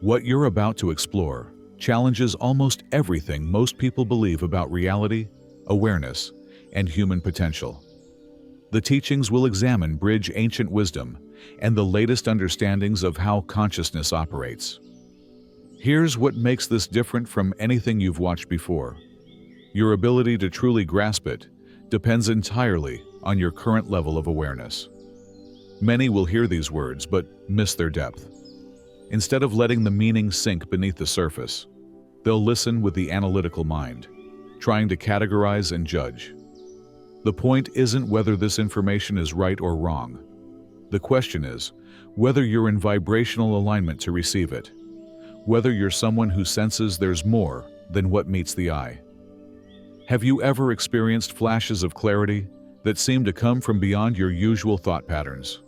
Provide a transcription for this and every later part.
What you're about to explore challenges almost everything most people believe about reality, awareness, and human potential. The teachings will bridge ancient wisdom and the latest understandings of how consciousness operates. Here's what makes this different from anything you've watched before. Your ability to truly grasp it depends entirely on your current level of awareness. Many will hear these words but miss their depth. Instead of letting the meaning sink beneath the surface, they'll listen with the analytical mind, trying to categorize and judge. The point isn't whether this information is right or wrong. The question is whether you're in vibrational alignment to receive it, whether you're someone who senses there's more than what meets the eye. Have you ever experienced flashes of clarity that seem to come from beyond your usual thought patterns?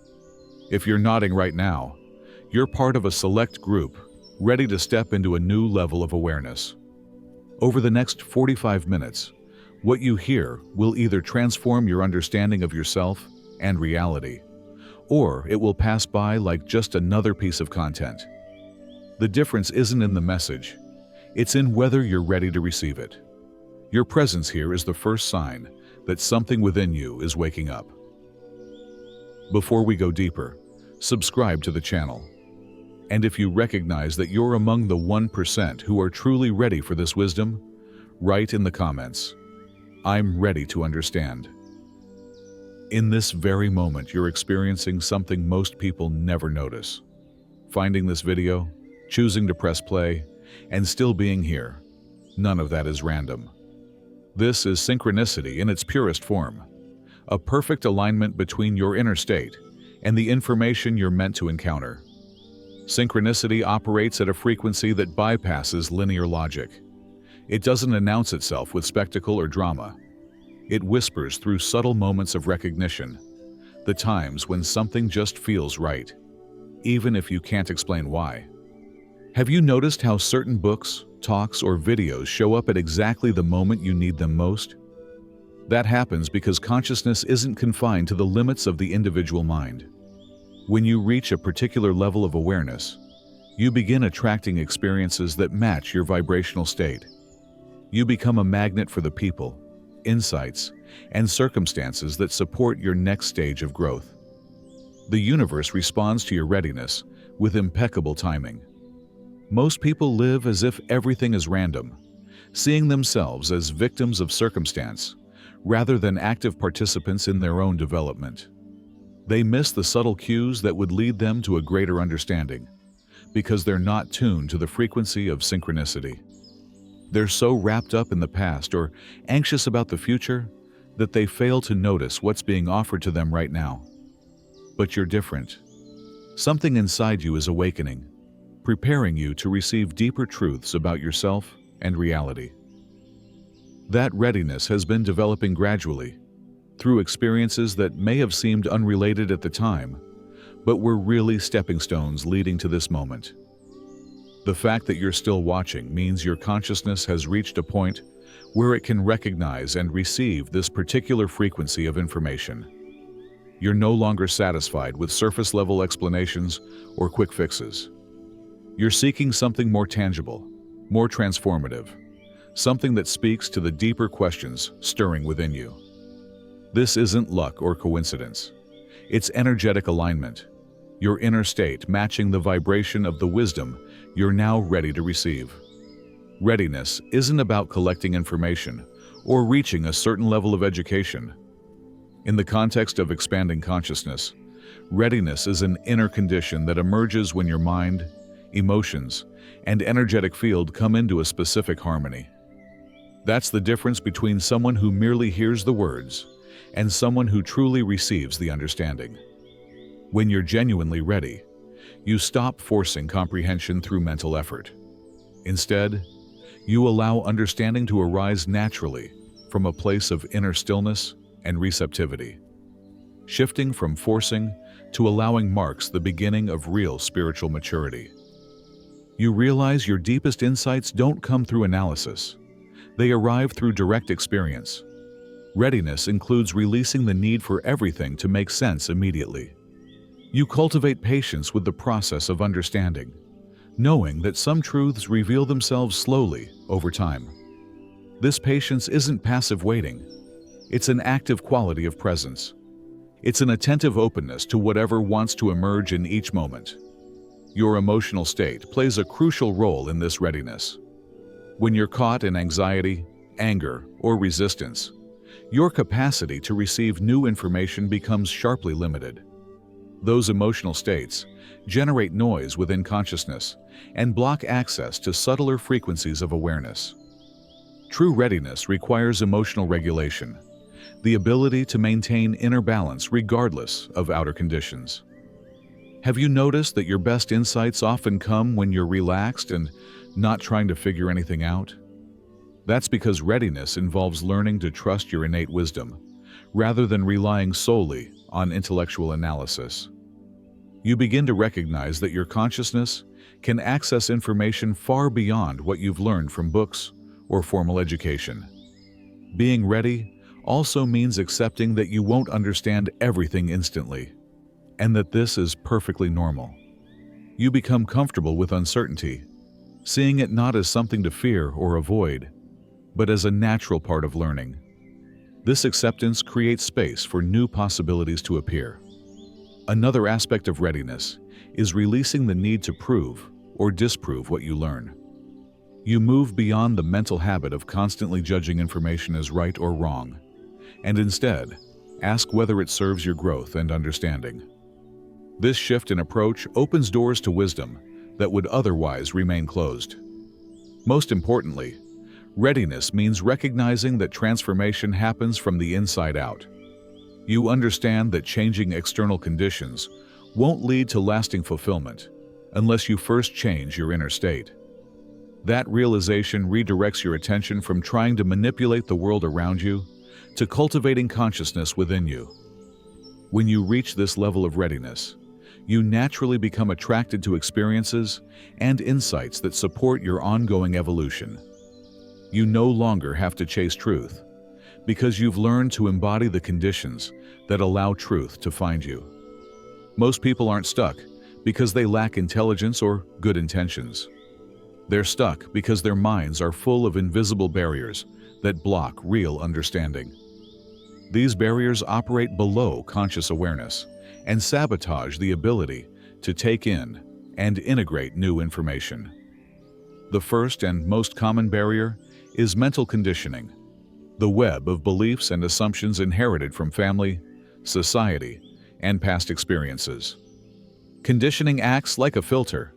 If you're nodding right now, you're part of a select group ready to step into a new level of awareness. Over the next 45 minutes, what you hear will either transform your understanding of yourself and reality, or it will pass by like just another piece of content. The difference isn't in the message, it's in whether you're ready to receive it. Your presence here is the first sign that something within you is waking up. Before we go deeper, subscribe to the channel. And if you recognize that you're among the 1% who are truly ready for this wisdom, write in the comments, "I'm ready to understand." In this very moment, you're experiencing something most people never notice. Finding this video, choosing to press play, and still being here, none of that is random. This is synchronicity in its purest form, a perfect alignment between your inner state and the information you're meant to encounter. Synchronicity operates at a frequency that bypasses linear logic. It doesn't announce itself with spectacle or drama. It whispers through subtle moments of recognition, the times when something just feels right, even if you can't explain why. Have you noticed how certain books, talks, or videos show up at exactly the moment you need them most? That happens because consciousness isn't confined to the limits of the individual mind. When you reach a particular level of awareness, you begin attracting experiences that match your vibrational state. You become a magnet for the people, insights, and circumstances that support your next stage of growth. The universe responds to your readiness with impeccable timing. Most people live as if everything is random, seeing themselves as victims of circumstance rather than active participants in their own development. They miss the subtle cues that would lead them to a greater understanding, because they're not tuned to the frequency of synchronicity. They're so wrapped up in the past or anxious about the future that they fail to notice what's being offered to them right now. But you're different. Something inside you is awakening, preparing you to receive deeper truths about yourself and reality. That readiness has been developing gradually, through experiences that may have seemed unrelated at the time, but were really stepping stones leading to this moment. The fact that you're still watching means your consciousness has reached a point where it can recognize and receive this particular frequency of information. You're no longer satisfied with surface-level explanations or quick fixes. You're seeking something more tangible, more transformative, something that speaks to the deeper questions stirring within you. This isn't luck or coincidence. It's energetic alignment, your inner state matching the vibration of the wisdom you're now ready to receive. Readiness isn't about collecting information or reaching a certain level of education. In the context of expanding consciousness, readiness is an inner condition that emerges when your mind, emotions, and energetic field come into a specific harmony. That's the difference between someone who merely hears the words and someone who truly receives the understanding. When you're genuinely ready, you stop forcing comprehension through mental effort. Instead, you allow understanding to arise naturally from a place of inner stillness and receptivity. Shifting from forcing to allowing marks the beginning of real spiritual maturity. You realize your deepest insights don't come through analysis. They arrive through direct experience. Readiness includes releasing the need for everything to make sense immediately. You cultivate patience with the process of understanding, knowing that some truths reveal themselves slowly over time. This patience isn't passive waiting. It's an active quality of presence. It's an attentive openness to whatever wants to emerge in each moment. Your emotional state plays a crucial role in this readiness. When you're caught in anxiety, anger, or resistance, your capacity to receive new information becomes sharply limited. Those emotional states generate noise within consciousness and block access to subtler frequencies of awareness. True readiness requires emotional regulation, the ability to maintain inner balance regardless of outer conditions. Have you noticed that your best insights often come when you're relaxed and not trying to figure anything out? That's because readiness involves learning to trust your innate wisdom, rather than relying solely on intellectual analysis. You begin to recognize that your consciousness can access information far beyond what you've learned from books or formal education. Being ready also means accepting that you won't understand everything instantly, and that this is perfectly normal. You become comfortable with uncertainty, seeing it not as something to fear or avoid, but as a natural part of learning. This acceptance creates space for new possibilities to appear. Another aspect of readiness is releasing the need to prove or disprove what you learn. You move beyond the mental habit of constantly judging information as right or wrong, and instead ask whether it serves your growth and understanding. This shift in approach opens doors to wisdom that would otherwise remain closed. Most importantly, readiness means recognizing that transformation happens from the inside out. You understand that changing external conditions won't lead to lasting fulfillment unless you first change your inner state. That realization redirects your attention from trying to manipulate the world around you to cultivating consciousness within you. When you reach this level of readiness, you naturally become attracted to experiences and insights that support your ongoing evolution. You no longer have to chase truth, because you've learned to embody the conditions that allow truth to find you. Most people aren't stuck because they lack intelligence or good intentions. They're stuck because their minds are full of invisible barriers that block real understanding. These barriers operate below conscious awareness and sabotage the ability to take in and integrate new information. The first and most common barrier is mental conditioning, the web of beliefs and assumptions inherited from family, society, and past experiences. Conditioning acts like a filter.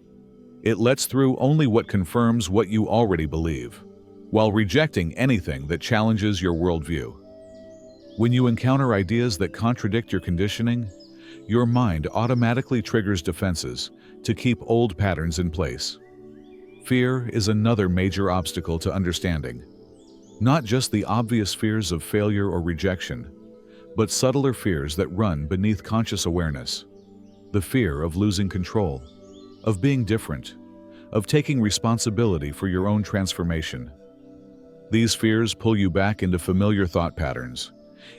It lets through only what confirms what you already believe, while rejecting anything that challenges your worldview. When you encounter ideas that contradict your conditioning, your mind automatically triggers defenses to keep old patterns in place. Fear is another major obstacle to understanding. Not just the obvious fears of failure or rejection, but subtler fears that run beneath conscious awareness. The fear of losing control, of being different, of taking responsibility for your own transformation. These fears pull you back into familiar thought patterns,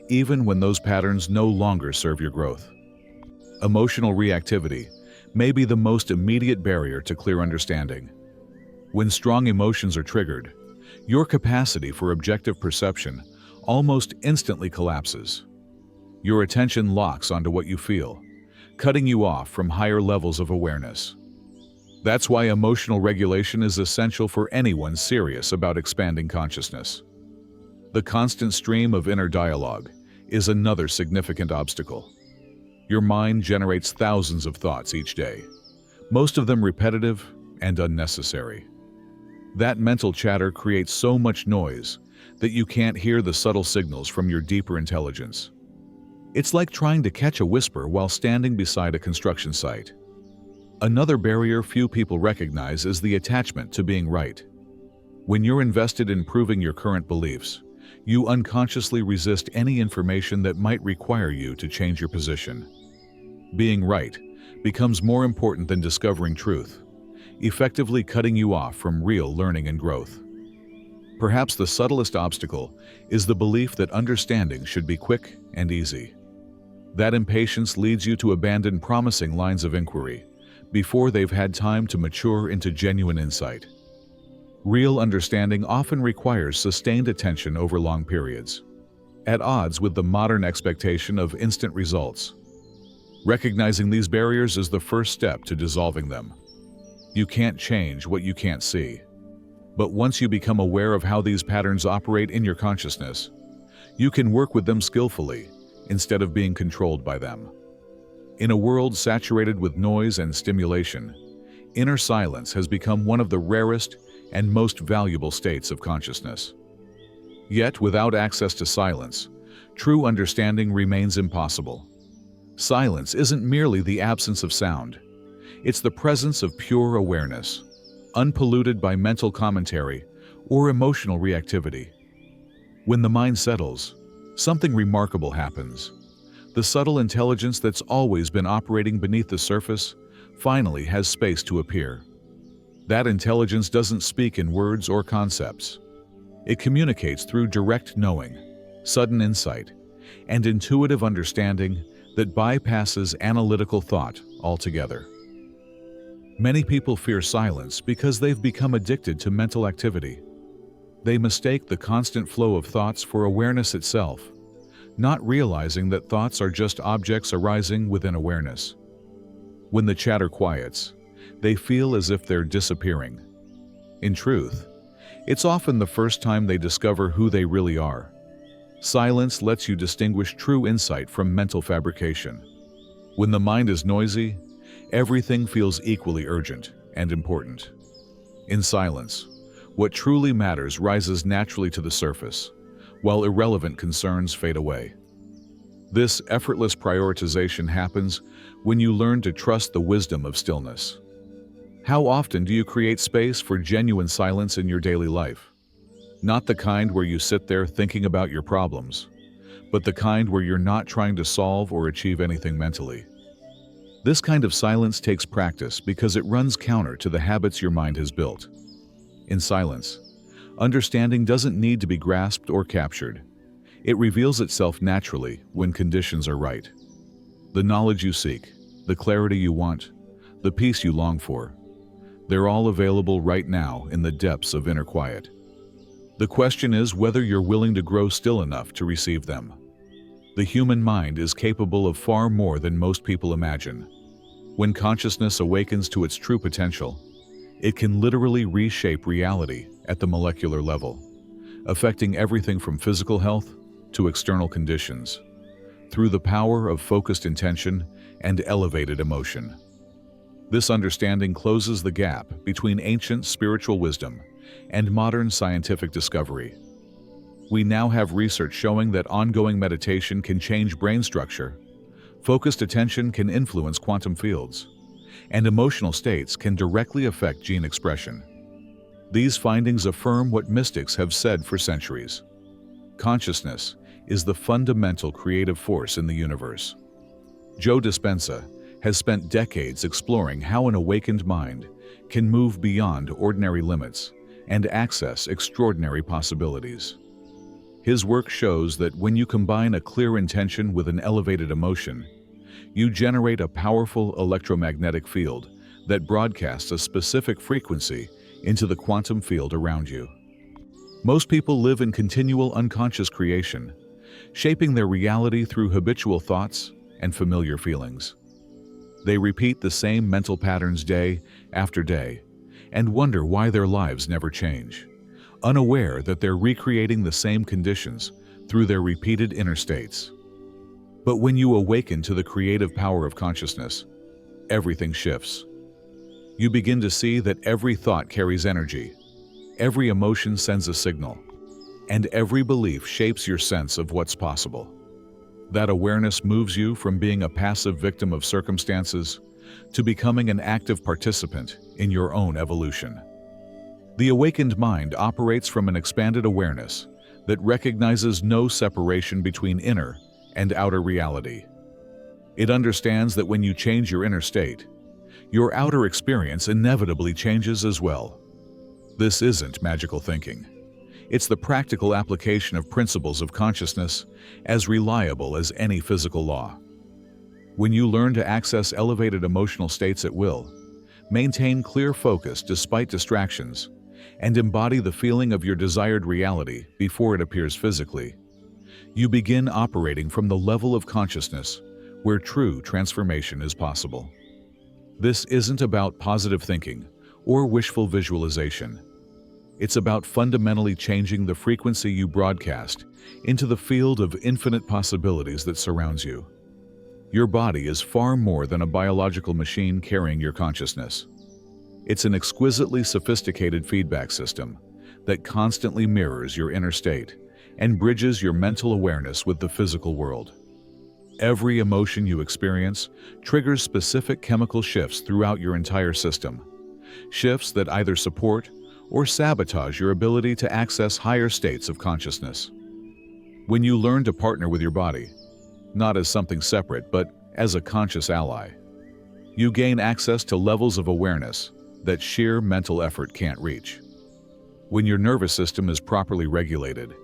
even when those patterns no longer serve your growth. Emotional reactivity may be the most immediate barrier to clear understanding. When strong emotions are triggered, your capacity for objective perception almost instantly collapses. Your attention locks onto what you feel, cutting you off from higher levels of awareness. That's why emotional regulation is essential for anyone serious about expanding consciousness. The constant stream of inner dialogue is another significant obstacle. Your mind generates thousands of thoughts each day, most of them repetitive and unnecessary. That mental chatter creates so much noise that you can't hear the subtle signals from your deeper intelligence. It's like trying to catch a whisper while standing beside a construction site. Another barrier few people recognize is the attachment to being right. When you're invested in proving your current beliefs, you unconsciously resist any information that might require you to change your position. Being right becomes more important than discovering truth, effectively cutting you off from real learning and growth. Perhaps the subtlest obstacle is the belief that understanding should be quick and easy. That impatience leads you to abandon promising lines of inquiry, before they've had time to mature into genuine insight. Real understanding often requires sustained attention over long periods, at odds with the modern expectation of instant results. Recognizing these barriers is the first step to dissolving them. You can't change what you can't see. But once you become aware of how these patterns operate in your consciousness, you can work with them skillfully instead of being controlled by them. In a world saturated with noise and stimulation, inner silence has become one of the rarest and most valuable states of consciousness. Yet, without access to silence, true understanding remains impossible. Silence isn't merely the absence of sound. It's the presence of pure awareness, unpolluted by mental commentary or emotional reactivity. When the mind settles, something remarkable happens. The subtle intelligence that's always been operating beneath the surface finally has space to appear. That intelligence doesn't speak in words or concepts. It communicates through direct knowing, sudden insight, and intuitive understanding that bypasses analytical thought altogether. Many people fear silence because they've become addicted to mental activity. They mistake the constant flow of thoughts for awareness itself, not realizing that thoughts are just objects arising within awareness. When the chatter quiets, they feel as if they're disappearing. In truth, it's often the first time they discover who they really are. Silence lets you distinguish true insight from mental fabrication. When the mind is noisy, everything feels equally urgent and important. In silence, what truly matters rises naturally to the surface, while irrelevant concerns fade away. This effortless prioritization happens when you learn to trust the wisdom of stillness. How often do you create space for genuine silence in your daily life? Not the kind where you sit there thinking about your problems, but the kind where you're not trying to solve or achieve anything mentally. This kind of silence takes practice because it runs counter to the habits your mind has built. In silence, understanding doesn't need to be grasped or captured. It reveals itself naturally when conditions are right. The knowledge you seek, the clarity you want, the peace you long for, they're all available right now in the depths of inner quiet. The question is whether you're willing to grow still enough to receive them. The human mind is capable of far more than most people imagine. When consciousness awakens to its true potential, it can literally reshape reality at the molecular level, affecting everything from physical health to external conditions, through the power of focused intention and elevated emotion. This understanding closes the gap between ancient spiritual wisdom and modern scientific discovery. We now have research showing that ongoing meditation can change brain structure, focused attention can influence quantum fields, and emotional states can directly affect gene expression. These findings affirm what mystics have said for centuries. Consciousness is the fundamental creative force in the universe. Joe Dispenza has spent decades exploring how an awakened mind can move beyond ordinary limits and access extraordinary possibilities. His work shows that when you combine a clear intention with an elevated emotion, you generate a powerful electromagnetic field that broadcasts a specific frequency into the quantum field around you. Most people live in continual unconscious creation, shaping their reality through habitual thoughts and familiar feelings. They repeat the same mental patterns day after day and wonder why their lives never change, unaware that they're recreating the same conditions through their repeated inner states. But when you awaken to the creative power of consciousness, everything shifts. You begin to see that every thought carries energy, every emotion sends a signal, and every belief shapes your sense of what's possible. That awareness moves you from being a passive victim of circumstances to becoming an active participant in your own evolution. The awakened mind operates from an expanded awareness that recognizes no separation between inner and outer reality. It understands that when you change your inner state, your outer experience inevitably changes as well. This isn't magical thinking. It's the practical application of principles of consciousness as reliable as any physical law. When you learn to access elevated emotional states at will, Maintain clear focus despite distractions, and embody the feeling of your desired reality before it appears physically. You begin operating from the level of consciousness where true transformation is possible. This isn't about positive thinking or wishful visualization. It's about fundamentally changing the frequency you broadcast into the field of infinite possibilities that surrounds you. Your body is far more than a biological machine carrying your consciousness. It's an exquisitely sophisticated feedback system that constantly mirrors your inner state and bridges your mental awareness with the physical world. Every emotion you experience triggers specific chemical shifts throughout your entire system, shifts that either support or sabotage your ability to access higher states of consciousness. When you learn to partner with your body, not as something separate but as a conscious ally, you gain access to levels of awareness that sheer mental effort can't reach. When your nervous system is properly regulated,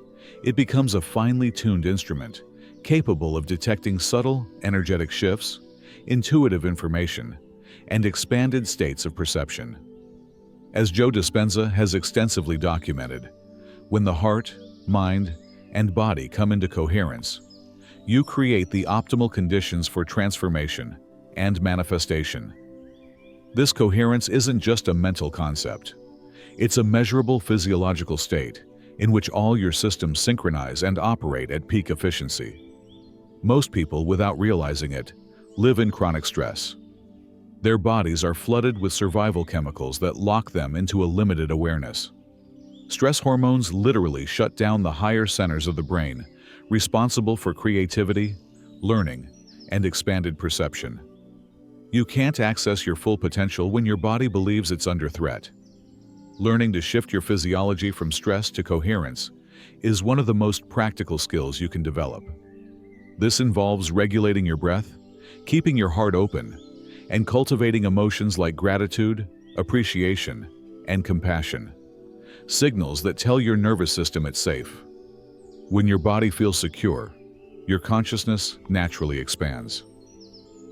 it becomes a finely tuned instrument capable of detecting subtle, energetic shifts, intuitive information, and expanded states of perception. As Joe Dispenza has extensively documented, when the heart, mind, and body come into coherence, you create the optimal conditions for transformation and manifestation. This coherence isn't just a mental concept. It's a measurable physiological state in which all your systems synchronize and operate at peak efficiency. Most people, without realizing it, live in chronic stress. Their bodies are flooded with survival chemicals that lock them into a limited awareness. Stress hormones literally shut down the higher centers of the brain, responsible for creativity, learning, and expanded perception. You can't access your full potential when your body believes it's under threat. Learning to shift your physiology from stress to coherence is one of the most practical skills you can develop. This involves regulating your breath, keeping your heart open, and cultivating emotions like gratitude, appreciation, and compassion, signals that tell your nervous system it's safe. When your body feels secure, your consciousness naturally expands.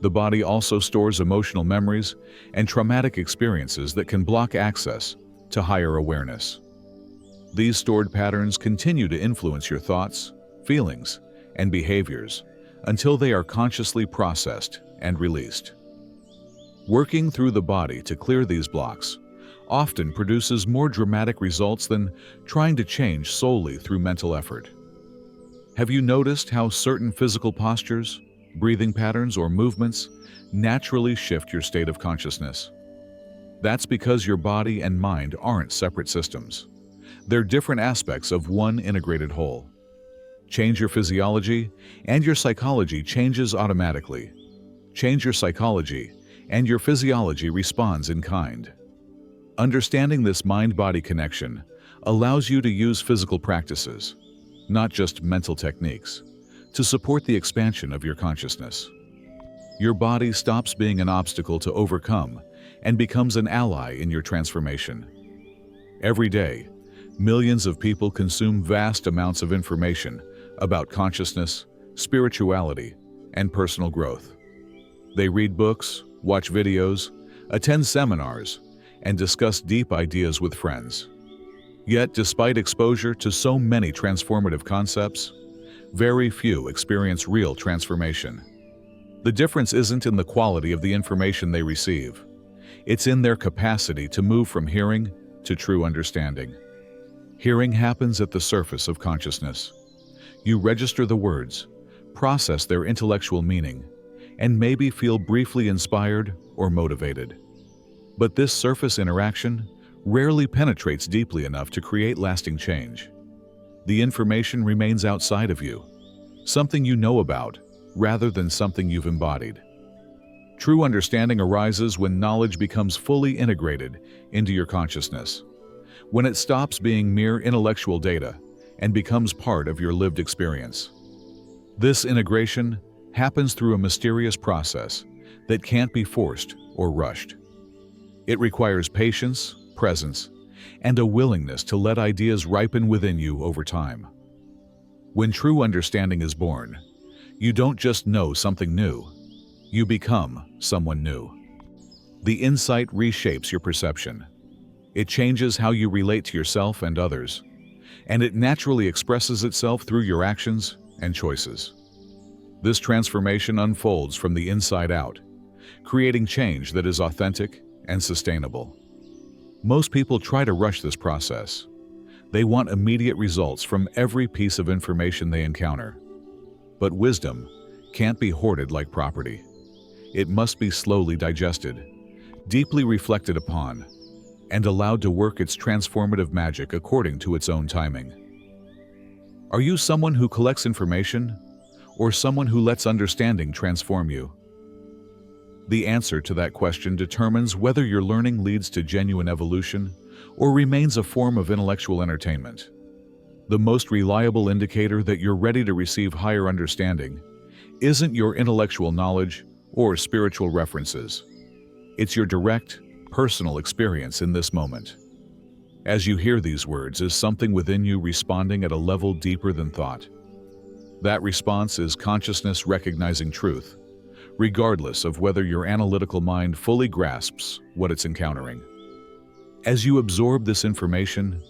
The body also stores emotional memories and traumatic experiences that can block access to higher awareness. These stored patterns continue to influence your thoughts, feelings, and behaviors until they are consciously processed and released. Working through the body to clear these blocks often produces more dramatic results than trying to change solely through mental effort. Have you noticed how certain physical postures, breathing patterns, or movements naturally shift your state of consciousness? That's because your body and mind aren't separate systems. They're different aspects of one integrated whole. Change your physiology, and your psychology changes automatically. Change your psychology, and your physiology responds in kind. Understanding this mind-body connection allows you to use physical practices, not just mental techniques, to support the expansion of your consciousness. Your body stops being an obstacle to overcome and becomes an ally in your transformation. Every day, millions of people consume vast amounts of information about consciousness, spirituality, and personal growth. They read books, watch videos, attend seminars, and discuss deep ideas with friends. Yet, despite exposure to so many transformative concepts, very few experience real transformation. The difference isn't in the quality of the information they receive. It's in their capacity to move from hearing to true understanding. Hearing happens at the surface of consciousness. You register the words, process their intellectual meaning, and maybe feel briefly inspired or motivated. But this surface interaction rarely penetrates deeply enough to create lasting change. The information remains outside of you, something you know about, rather than something you've embodied. True understanding arises when knowledge becomes fully integrated into your consciousness, when it stops being mere intellectual data and becomes part of your lived experience. This integration happens through a mysterious process that can't be forced or rushed. It requires patience, presence, and a willingness to let ideas ripen within you over time. When true understanding is born, you don't just know something new, you become someone new. The insight reshapes your perception. It changes how you relate to yourself and others, and it naturally expresses itself through your actions and choices. This transformation unfolds from the inside out, creating change that is authentic and sustainable. Most people try to rush this process. They want immediate results from every piece of information they encounter. But wisdom can't be hoarded like property. It must be slowly digested, deeply reflected upon, and allowed to work its transformative magic according to its own timing. Are you someone who collects information, or someone who lets understanding transform you? The answer to that question determines whether your learning leads to genuine evolution or remains a form of intellectual entertainment. The most reliable indicator that you're ready to receive higher understanding isn't your intellectual knowledge or spiritual references. It's your direct, personal experience in this moment. As you hear these words, is something within you responding at a level deeper than thought? That response is consciousness recognizing truth, regardless of whether your analytical mind fully grasps what it's encountering. As you absorb this information,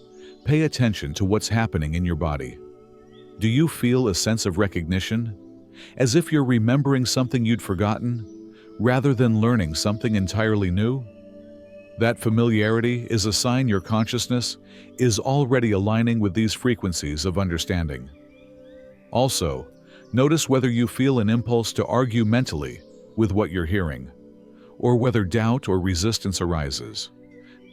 pay attention to what's happening in your body. Do you feel a sense of recognition, as if you're remembering something you'd forgotten, rather than learning something entirely new? That familiarity is a sign your consciousness is already aligning with these frequencies of understanding. Also, notice whether you feel an impulse to argue mentally with what you're hearing, or whether doubt or resistance arises.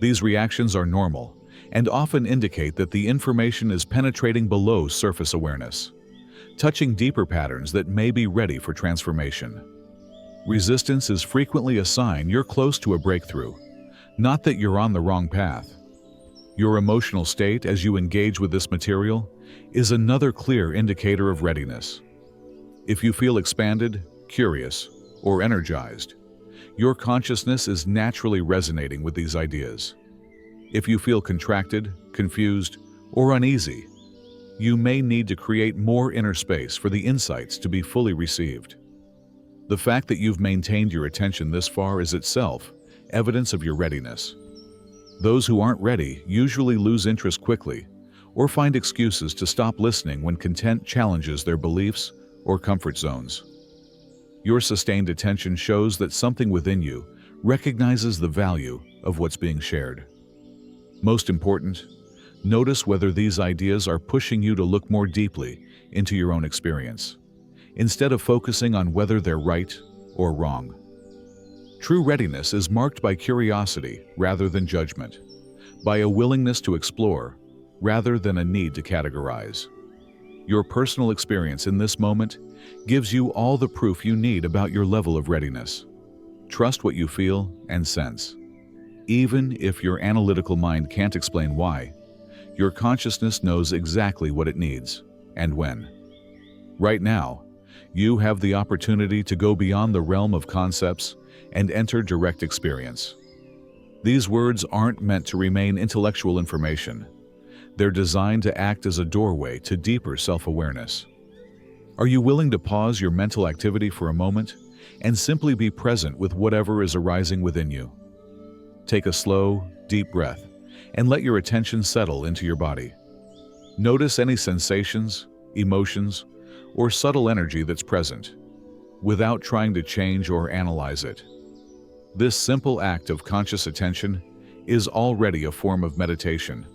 These reactions are normal and often indicate that the information is penetrating below surface awareness, touching deeper patterns that may be ready for transformation. Resistance is frequently a sign you're close to a breakthrough, not that you're on the wrong path. Your emotional state as you engage with this material is another clear indicator of readiness. If you feel expanded, curious, or energized, your consciousness is naturally resonating with these ideas. If you feel contracted, confused, or uneasy, you may need to create more inner space for the insights to be fully received. The fact that you've maintained your attention this far is itself evidence of your readiness. Those who aren't ready usually lose interest quickly or find excuses to stop listening when content challenges their beliefs or comfort zones. Your sustained attention shows that something within you recognizes the value of what's being shared. Most important, notice whether these ideas are pushing you to look more deeply into your own experience, instead of focusing on whether they're right or wrong. True readiness is marked by curiosity rather than judgment, by a willingness to explore rather than a need to categorize. Your personal experience in this moment gives you all the proof you need about your level of readiness. Trust what you feel and sense. Even if your analytical mind can't explain why, your consciousness knows exactly what it needs and when. Right now, you have the opportunity to go beyond the realm of concepts and enter direct experience. These words aren't meant to remain intellectual information. They're designed to act as a doorway to deeper self-awareness. Are you willing to pause your mental activity for a moment and simply be present with whatever is arising within you? Take a slow, deep breath and let your attention settle into your body. Notice any sensations, emotions, or subtle energy that's present, without trying to change or analyze it. This simple act of conscious attention is already a form of meditation.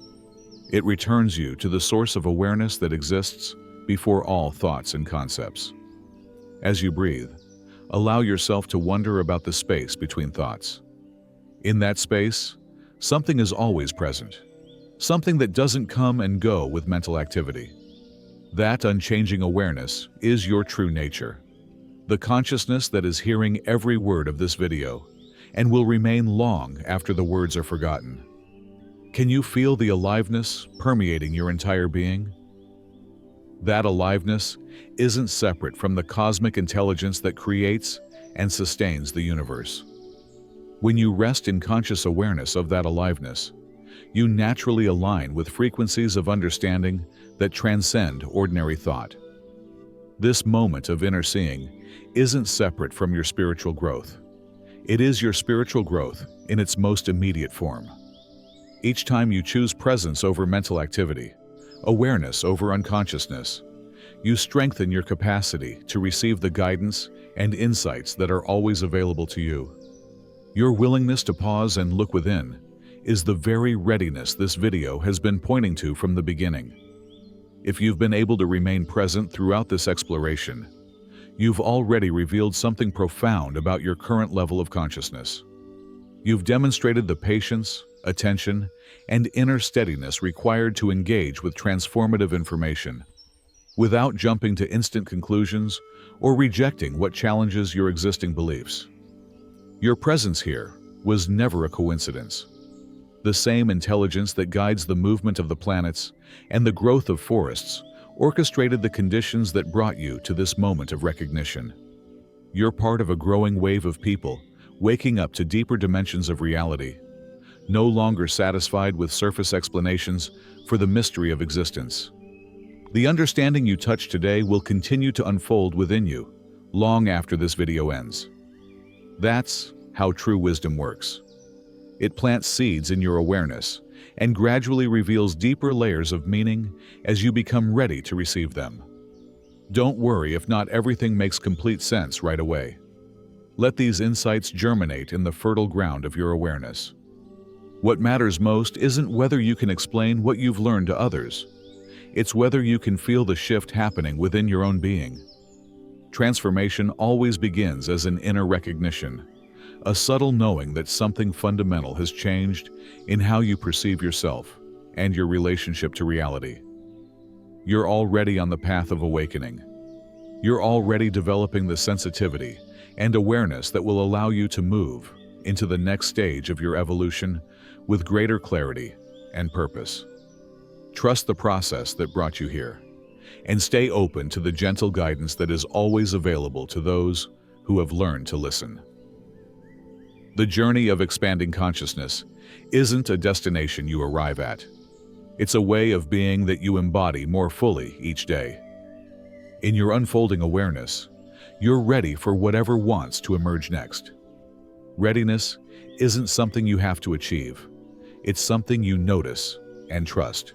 It returns you to the source of awareness that exists before all thoughts and concepts. As you breathe, allow yourself to wonder about the space between thoughts. In that space, something is always present, something that doesn't come and go with mental activity. That unchanging awareness is your true nature, the consciousness that is hearing every word of this video and will remain long after the words are forgotten. Can you feel the aliveness permeating your entire being? That aliveness isn't separate from the cosmic intelligence that creates and sustains the universe. When you rest in conscious awareness of that aliveness, you naturally align with frequencies of understanding that transcend ordinary thought. This moment of inner seeing isn't separate from your spiritual growth. It is your spiritual growth in its most immediate form. Each time you choose presence over mental activity, awareness over unconsciousness, you strengthen your capacity to receive the guidance and insights that are always available to you. Your willingness to pause and look within is the very readiness this video has been pointing to from the beginning. If you've been able to remain present throughout this exploration, you've already revealed something profound about your current level of consciousness. You've demonstrated the patience, attention, and inner steadiness required to engage with transformative information, without jumping to instant conclusions or rejecting what challenges your existing beliefs. Your presence here was never a coincidence. The same intelligence that guides the movement of the planets and the growth of forests orchestrated the conditions that brought you to this moment of recognition. You're part of a growing wave of people waking up to deeper dimensions of reality, no longer satisfied with surface explanations for the mystery of existence. The understanding you touch today will continue to unfold within you long after this video ends. That's how true wisdom works. It plants seeds in your awareness and gradually reveals deeper layers of meaning as you become ready to receive them. Don't worry if not everything makes complete sense right away. Let these insights germinate in the fertile ground of your awareness. What matters most isn't whether you can explain what you've learned to others. It's whether you can feel the shift happening within your own being. Transformation always begins as an inner recognition, a subtle knowing that something fundamental has changed in how you perceive yourself and your relationship to reality. You're already on the path of awakening. You're already developing the sensitivity and awareness that will allow you to move into the next stage of your evolution with greater clarity and purpose. Trust the process that brought you here, and stay open to the gentle guidance that is always available to those who have learned to listen. The journey of expanding consciousness isn't a destination you arrive at. It's a way of being that you embody more fully each day. In your unfolding awareness, you're ready for whatever wants to emerge next. Readiness isn't something you have to achieve. It's something you notice and trust.